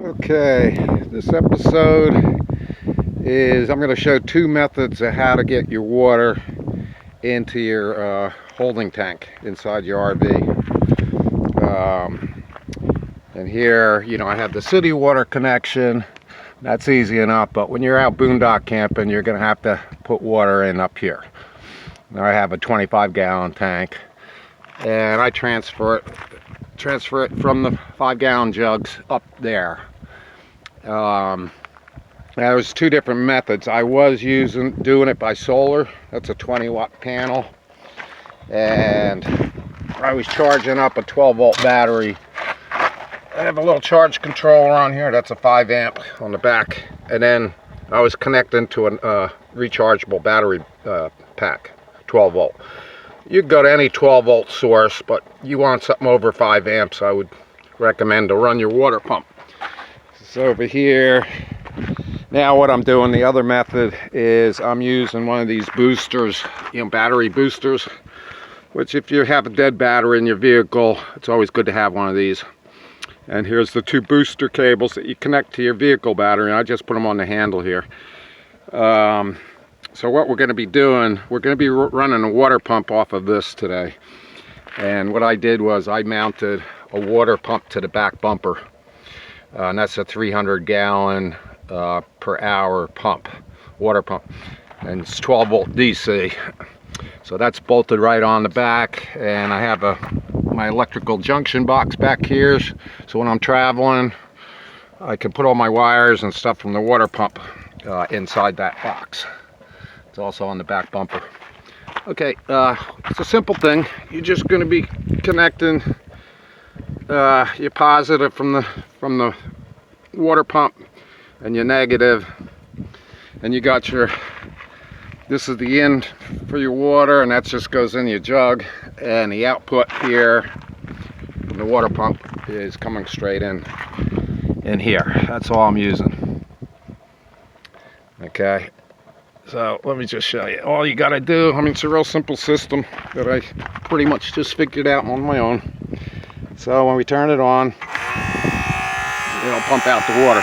Okay, this episode is I'm going to show two methods of how to get your water into your holding tank inside your RV. And here, I have the city water connection. That's easy enough, but when you're out boondock camping, you're going to have to put water in up here. Now I have a 25-gallon tank, and I transfer it from the 5-gallon jugs up there. There's two different methods. I was doing it by solar. That's a 20-watt panel, and I was charging up a 12-volt battery. I have a little charge controller on here. That's a 5-amp on the back, and then I was connecting to a rechargeable battery pack, 12-volt. You can go to any 12-volt source, but you want something over 5 amps, I would recommend to run your water pump. So over here, now what I'm doing, the other method is I'm using one of these boosters, battery boosters, which if you have a dead battery in your vehicle, it's always good to have one of these. And here's the two booster cables that you connect to your vehicle battery. I just put them on the handle here. So what we're going to be doing, we're going to be running a water pump off of this today. And what I did was I mounted a water pump to the back bumper. And that's a 300-gallon per hour pump, water pump. And it's 12-volt DC. So that's bolted right on the back. And I have my electrical junction box back here. So when I'm traveling, I can put all my wires and stuff from the water pump inside that box. It's also on the back bumper. Okay, it's a simple thing. You're just going to be connecting your positive from the water pump and your negative, and you got this is the end for your water, and that just goes in your jug, and the output here from the water pump is coming straight in here. That's all I'm using. Okay. So let me just show you. All you gotta do, it's a real simple system that I pretty much just figured out on my own. So when we turn it on, it'll pump out the water.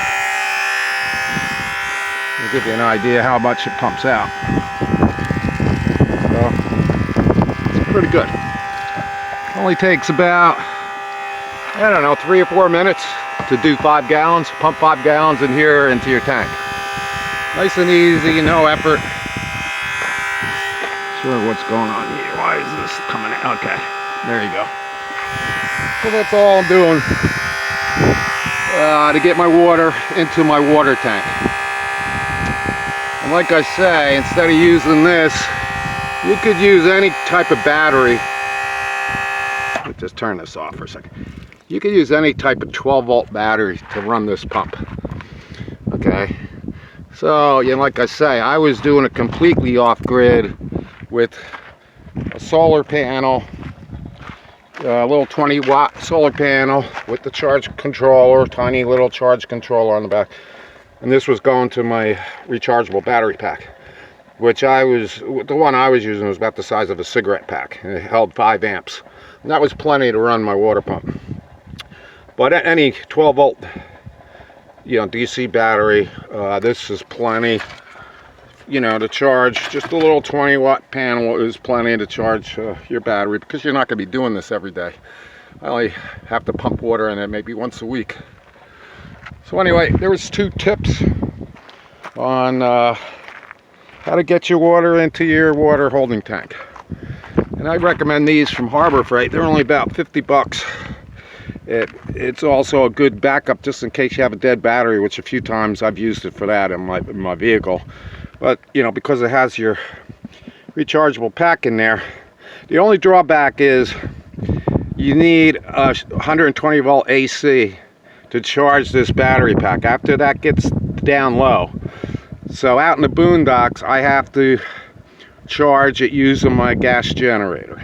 I'll give you an idea how much it pumps out. So it's pretty good. It only takes about, 3 or 4 minutes to do 5 gallons, pump 5 gallons in here into your tank. Nice and easy, no effort. Sure, what's going on here? Why is this coming out? Okay, there you go. So that's all I'm doing to get my water into my water tank. And like I say, instead of using this, you could use any type of battery. Let me just turn this off for a second. You could use any type of 12-volt battery to run this pump. Okay. So, like I say, I was doing it completely off-grid with a solar panel, a little 20-watt solar panel with the charge controller, tiny little charge controller on the back. And this was going to my rechargeable battery pack, which the one I was using was about the size of a cigarette pack, and it held 5 amps. And that was plenty to run my water pump. But any 12-volt DC battery, this is plenty, to charge. Just a little 20-watt panel is plenty to charge your battery, because you're not going to be doing this every day. I only have to pump water in it maybe once a week. So anyway, there was 2 tips on how to get your water into your water holding tank. And I recommend these from Harbor Freight. They're only about 50 bucks. It's also a good backup just in case you have a dead battery, which a few times I've used it for that in my vehicle. But because it has your rechargeable pack in there, the only drawback is you need a 120 volt AC to charge this battery pack after that gets down low. So out in the boondocks, I have to charge it using my gas generator.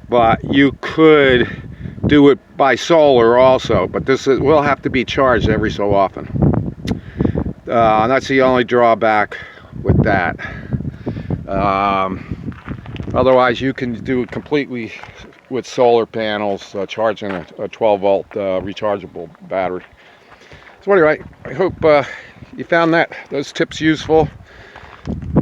But you could do it by solar also, but will have to be charged every so often. And that's the only drawback with that. Otherwise, you can do it completely with solar panels, charging a 12 volt rechargeable battery. So anyway, I hope you found those tips useful.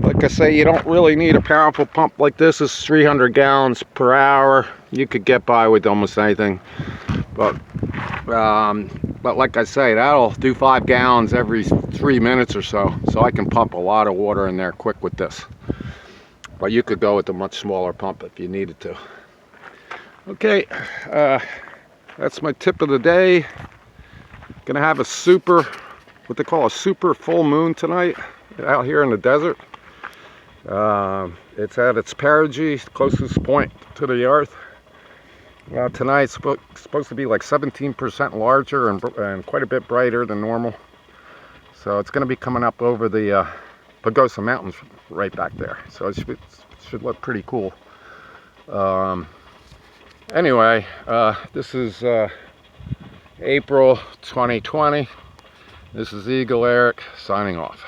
Like I say, you don't really need a powerful pump like this. It's 300 gallons per hour. You could get by with almost anything. But like I say, that'll do 5 gallons every 3 minutes or so. So I can pump a lot of water in there quick with this. But you could go with a much smaller pump if you needed to. Okay, that's my tip of the day. Gonna have what they call a super full moon tonight out here in the desert. It's at its perigee, closest point to the earth. Tonight's supposed to be like 17% larger and quite a bit brighter than normal. So it's going to be coming up over the Pagosa Mountains right back there. So it should look pretty cool. Anyway, this is April 2020. This is Eagle Eric signing off.